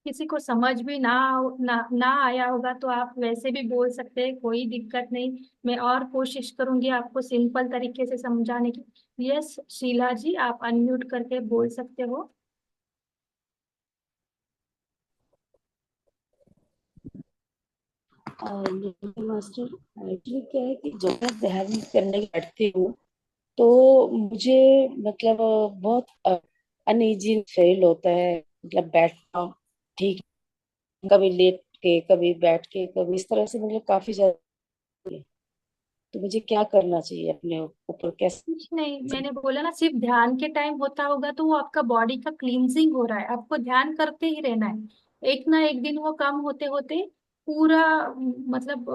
Speaker 1: किसी को समझ भी ना आया होगा तो आप वैसे भी बोल सकते हैं, कोई दिक्कत नहीं। मैं और कोशिश करूंगी आपको सिंपल तरीके से समझाने की। यस शीला जी, आप अनम्यूट करके बोल सकते हो।
Speaker 4: नहीं मास्टर, एक्चुअली क्या है कि जब मैं ध्यान करने बैठती हूँ तो मुझे मतलब बहुत अनईजी फील होता है। मतलब बैठना ठीक, कभी लेट के कभी बैठ के कभी इस तरह से मतलब काफी ज्यादा है। तो मुझे क्या करना चाहिए अपने ऊपर, कैसे?
Speaker 1: कुछ नहीं, मैंने बोला ना सिर्फ ध्यान के टाइम होता होगा तो वो आपका बॉडी का क्लींजिंग हो रहा है, आपको ध्यान करते ही रहना है। एक ना एक दिन वो कम होते होते पूरा मतलब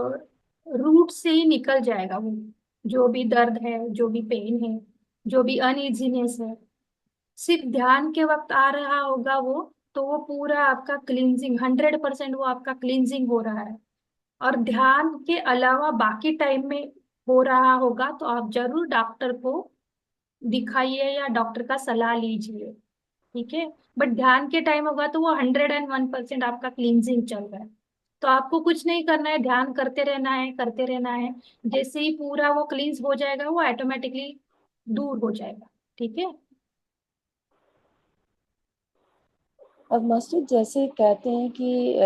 Speaker 1: रूट से ही निकल जाएगा वो, जो भी दर्द है, जो भी पेन है, जो भी अनइजीनेस है, सिर्फ ध्यान के वक्त आ रहा होगा वो, तो वो पूरा आपका क्लींजिंग 100% वो आपका क्लींजिंग हो रहा है। और ध्यान के अलावा बाकी टाइम में हो रहा होगा तो आप जरूर डॉक्टर को दिखाइए या डॉक्टर का सलाह लीजिए। ठीक है, बट ध्यान के टाइम होगा तो वो 101% आपका क्लींजिंग चल रहा है। तो आपको कुछ नहीं करना है, ध्यान करते रहना है, करते रहना है। जैसे ही पूरा वो क्लींस हो जाएगा वो ऑटोमेटिकली दूर हो जाएगा। ठीक है।
Speaker 4: और मास्टर जैसे कहते हैं कि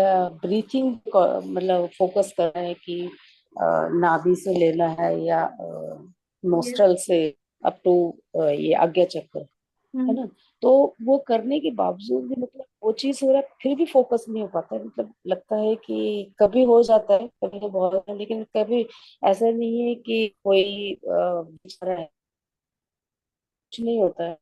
Speaker 4: ब्रीथिंग मतलब फोकस करना है कि नाभि से लेना है या
Speaker 1: यस।
Speaker 4: नोस्ट्रल से अप टू ये आज्ञा चक्र, है
Speaker 1: हम्म।
Speaker 4: ना? तो वो करने के बावजूद भी मतलब वो चीज हो रहा है फिर भी फोकस नहीं हो पाता है। मतलब लगता है कि कभी हो जाता है, कभी तो बहुत होता है, लेकिन कभी ऐसा नहीं है कि कोई बेचारा है, कुछ नहीं होता है,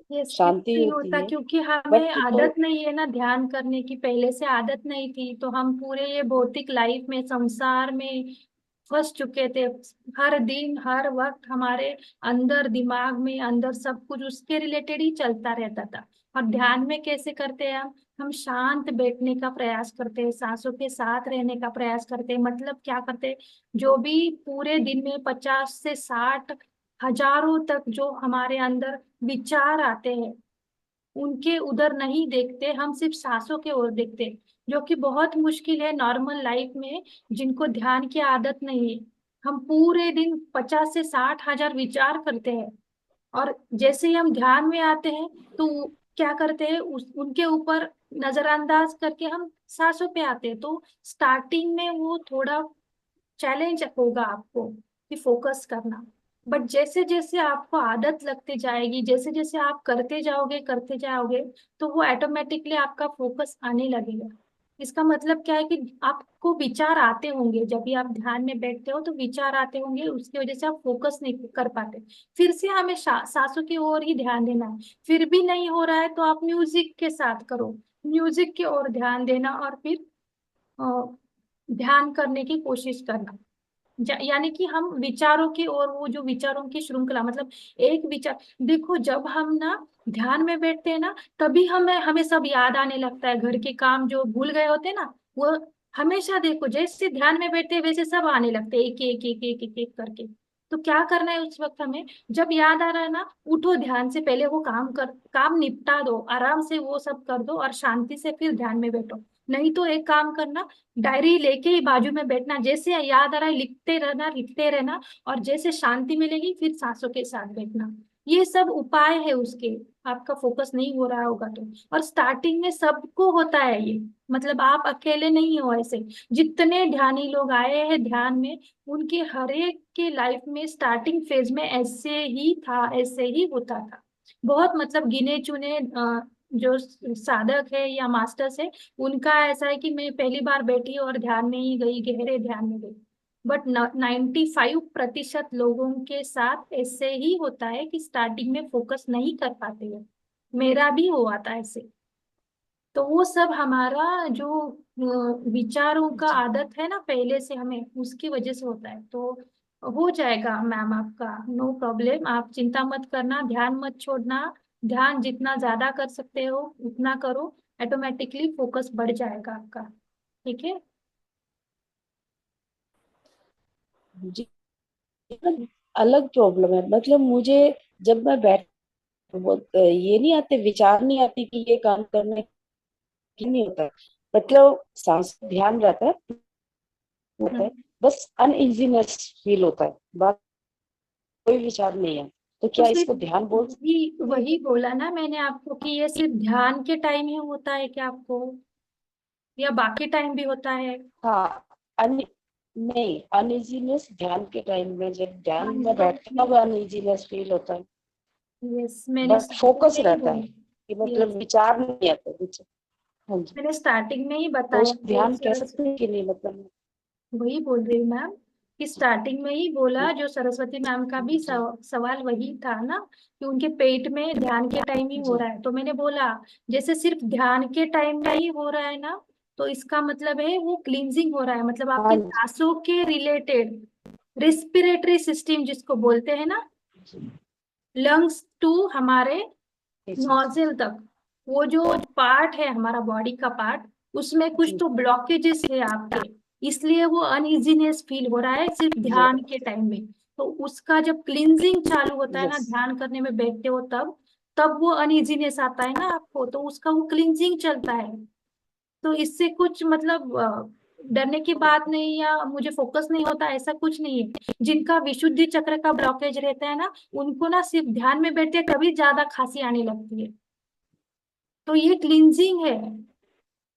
Speaker 1: यस, क्यों
Speaker 4: शांति
Speaker 1: नहीं
Speaker 4: होती
Speaker 1: होता?
Speaker 4: है।
Speaker 1: क्योंकि हमें
Speaker 4: बट
Speaker 1: आदत नहीं है ना ध्यान करने की, पहले से आदत नहीं थी तो हम पूरे ये भौतिक लाइफ में, संसार में फंस चुके थे। हर दिन हर वक्त हमारे अंदर दिमाग में अंदर सब कुछ उसके रिलेटेड ही चलता रहता था। और ध्यान में कैसे करते हैं हम शांत बैठने का प्रयास करते हैं, सांसों के साथ रहने का प्रयास करते हैं। मतलब क्या करते हैं, जो भी पूरे दिन में 50 से 60 हजारों तक जो हमारे अंदर विचार आते हैं उनके उधर नहीं देखते, हम सिर्फ सांसों के ओर देखते हैं, जो कि बहुत मुश्किल है नॉर्मल लाइफ में जिनको ध्यान की आदत नहीं है। हम पूरे दिन 50 से 60 हजार विचार करते हैं और जैसे ही हम ध्यान में आते हैं तो क्या करते हैं, उनके ऊपर नजरअंदाज करके हम सांसों पे आते हैं। तो स्टार्टिंग में वो थोड़ा चैलेंज होगा आपको कि फोकस करना, बट जैसे जैसे आपको आदत लगती जाएगी, जैसे जैसे आप करते जाओगे तो वो ऑटोमेटिकली आपका फोकस आने लगेगा। इसका मतलब क्या है कि आपको विचार आते होंगे, जब भी आप ध्यान में बैठते हो तो विचार आते होंगे, उसकी वजह से आप फोकस नहीं कर पाते। फिर से हमें सांसों की ओर ही ध्यान देना है। फिर भी नहीं हो रहा है तो आप म्यूजिक के साथ करो, म्यूजिक की ओर ध्यान देना और फिर अ, ध्यान करने की कोशिश करना। यानी कि हम विचारों की और वो जो विचारों की श्रृंखला, मतलब एक विचार, देखो जब हम ना ध्यान में बैठते हैं ना तभी हमें हमें सब याद आने लगता है, घर के काम जो भूल गए होते हैं ना वो हमेशा देखो जैसे ध्यान में बैठते हैं वैसे सब आने लगते हैं, एक एक एक एक एक एक करके। तो क्या करना है उस वक्त हमें, जब याद आ रहा है ना, उठो ध्यान से, पहले वो काम निपटा दो, आराम से वो सब कर दो और शांति से फिर ध्यान में बैठो। नहीं तो एक काम करना, डायरी लेके ही बाजू में बैठना, जैसे याद आ रहा है लिखते रहना, और जैसे शांति मिलेगी फिर सांसों के साथ बैठना। ये सब उपाय है उसके, आपका फोकस नहीं हो रहा होगा तो। और स्टार्टिंग में सबको होता है ये, मतलब आप अकेले नहीं हो ऐसे। जितने ध्यानी लोग आए हैं ध्यान में, उनके हर एक के लाइफ में स्टार्टिंग फेज में ऐसे ही था, ऐसे ही होता था। बहुत मतलब गिने चुने जो साधक है या मास्टर्स है, उनका ऐसा है कि मैं पहली बार बैठी और ध्यान में ही गई, गहरे ध्यान में गई। बट 95% लोगों के साथ ऐसे ही होता है कि स्टार्टिंग में फोकस नहीं कर पाते हैं। मेरा भी हुआ था ऐसे। तो वो सब हमारा जो विचारों का आदत है ना पहले से हमें, उसकी वजह से होता है। तो हो जाएगा मैम आपका, नो प्रॉब्लम, आप चिंता मत करना, ध्यान मत छोड़ना। ध्यान जितना ज्यादा कर सकते हो उतना करो, ऑटोमेटिकली फोकस बढ़ जाएगा आपका। ठीक है।
Speaker 4: जी, अलग प्रॉब्लम है, मतलब मुझे जब मैं बैठ ये नहीं आते, विचार नहीं आती कि ये काम करने की नहीं होता, मतलब सांस ध्यान रहता है, होता है,
Speaker 1: हम्म।
Speaker 4: बस अनइजीनेस फील होता है, बात कोई विचार नहीं है। तो
Speaker 1: तो
Speaker 4: क्या
Speaker 1: सिर्फ
Speaker 4: इसको ध्यान बोल
Speaker 1: वही
Speaker 4: सकते हैं?
Speaker 1: वही बोला ना मैंने आपको कि ये सिर्फ ध्यान के टाइम ही होता है क्या आपको, या बाकी टाइम भी होता है?
Speaker 4: हाँ, अन नहीं, अनइजीनेस ध्यान के टाइम में, जब ध्यान
Speaker 1: हाँ,
Speaker 4: में
Speaker 1: तो
Speaker 4: बैठते हैं तब अनइजीनेस फील होता है,
Speaker 1: यस, मैंने
Speaker 4: बट
Speaker 1: स्टार्टिंग
Speaker 4: फोकस
Speaker 1: में ही
Speaker 4: रहता है
Speaker 1: बोला।
Speaker 4: कि मतलब
Speaker 1: यस,
Speaker 4: विचार नहीं आते विचार। हाँ जी।
Speaker 1: मैंने स्टार्टिंग में ही
Speaker 4: तो
Speaker 1: बताया
Speaker 4: उसको
Speaker 1: जो
Speaker 4: ध्यान कह
Speaker 1: सरस्वती,
Speaker 4: सकते हैं कि नहीं, मतलब।
Speaker 1: वही बोल रही हूँ मैम, कि स्टार्टिंग में ही बोला,
Speaker 4: जी
Speaker 1: जो सरस्वती मैम का भी
Speaker 4: जी
Speaker 1: सवाल वही था ना, कि उनके पेट में ध्यान के टाइम ही हो
Speaker 4: जी।
Speaker 1: रहा है। तो मैंने बोला जैसे सिर्फ ध्यान के टाइम में ही हो रहा है ना, तो इसका मतलब है वो क्लींजिंग हो रहा है, मतलब
Speaker 4: हाँ
Speaker 1: आपके
Speaker 4: जी
Speaker 1: सांसों के रिलेटेड, रेस्पिरेटरी सिस्टम जिसको बोलते हैं ना,
Speaker 4: जी
Speaker 1: लंग्स टू हमारे
Speaker 4: जी
Speaker 1: नोजल तक, वो जो पार्ट है हमारा बॉडी का पार्ट, उसमें कुछ
Speaker 4: जी
Speaker 1: तो ब्लॉकेजेस है आपके, इसलिए वो अनइजीनेस फील हो रहा है सिर्फ
Speaker 4: जी।
Speaker 1: ध्यान के टाइम में। तो उसका जब क्लींजिंग चालू होता है ना,
Speaker 4: यस।
Speaker 1: ध्यान करने में बैठते हो तब, तब वो अनइजीनेस आता है ना आपको, तो उसका वो क्लींजिंग चलता है। तो इससे कुछ मतलब डरने की बात नहीं, या मुझे फोकस नहीं होता, ऐसा कुछ नहीं है। जिनका विशुद्धि चक्र का ब्लॉकेज रहता है ना, उनको ना सिर्फ ध्यान में बैठते कभी ज्यादा खांसी आने लगती है। तो ये क्लींजिंग है,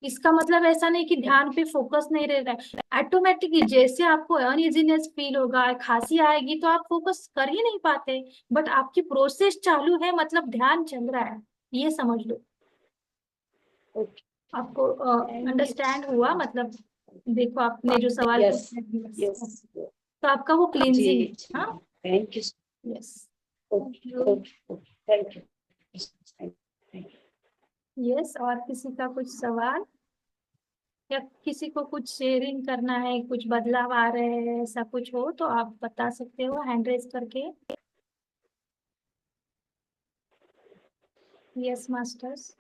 Speaker 1: इसका मतलब ऐसा नहीं कि ध्यान पे फोकस नहीं रह रहा है। ऑटोमेटिकली जैसे आपको अनइजीनेस फील होगा, खांसी आएगी, तो आप फोकस कर ही नहीं पाते। बट आपकी प्रोसेस चालू है, मतलब ध्यान चल रहा है, ये समझ लो।
Speaker 4: ओके।
Speaker 1: आपको
Speaker 4: थैंक यू।
Speaker 1: अंडरस्टैंड हुआ मतलब? देखो आपने जो सवाल
Speaker 4: यस
Speaker 1: पूछा है, yes,
Speaker 4: यस।
Speaker 1: तो आपका वो
Speaker 4: जी
Speaker 1: क्लींजिंग।
Speaker 4: जी।
Speaker 1: हाँ।
Speaker 4: Thank you.
Speaker 1: Yes. Thank
Speaker 4: okay
Speaker 1: you.
Speaker 4: Okay okay, thank you. Thank you.
Speaker 1: Yes, और किसी का कुछ सवाल, या किसी को कुछ शेयरिंग करना है, कुछ बदलाव आ रहे हैं, ऐसा कुछ हो तो आप बता सकते हो हैंड रेज करके। Yes masters.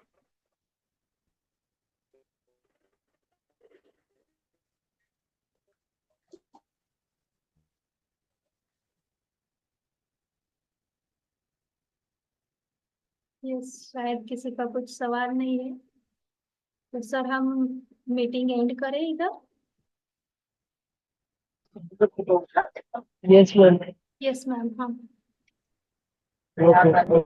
Speaker 1: यस, शायद किसी का कुछ सवाल नहीं है, तो सर हम मीटिंग एंड करें इधर?
Speaker 2: Yes ma'am.
Speaker 1: यस मैम, हाँ।
Speaker 2: ओके।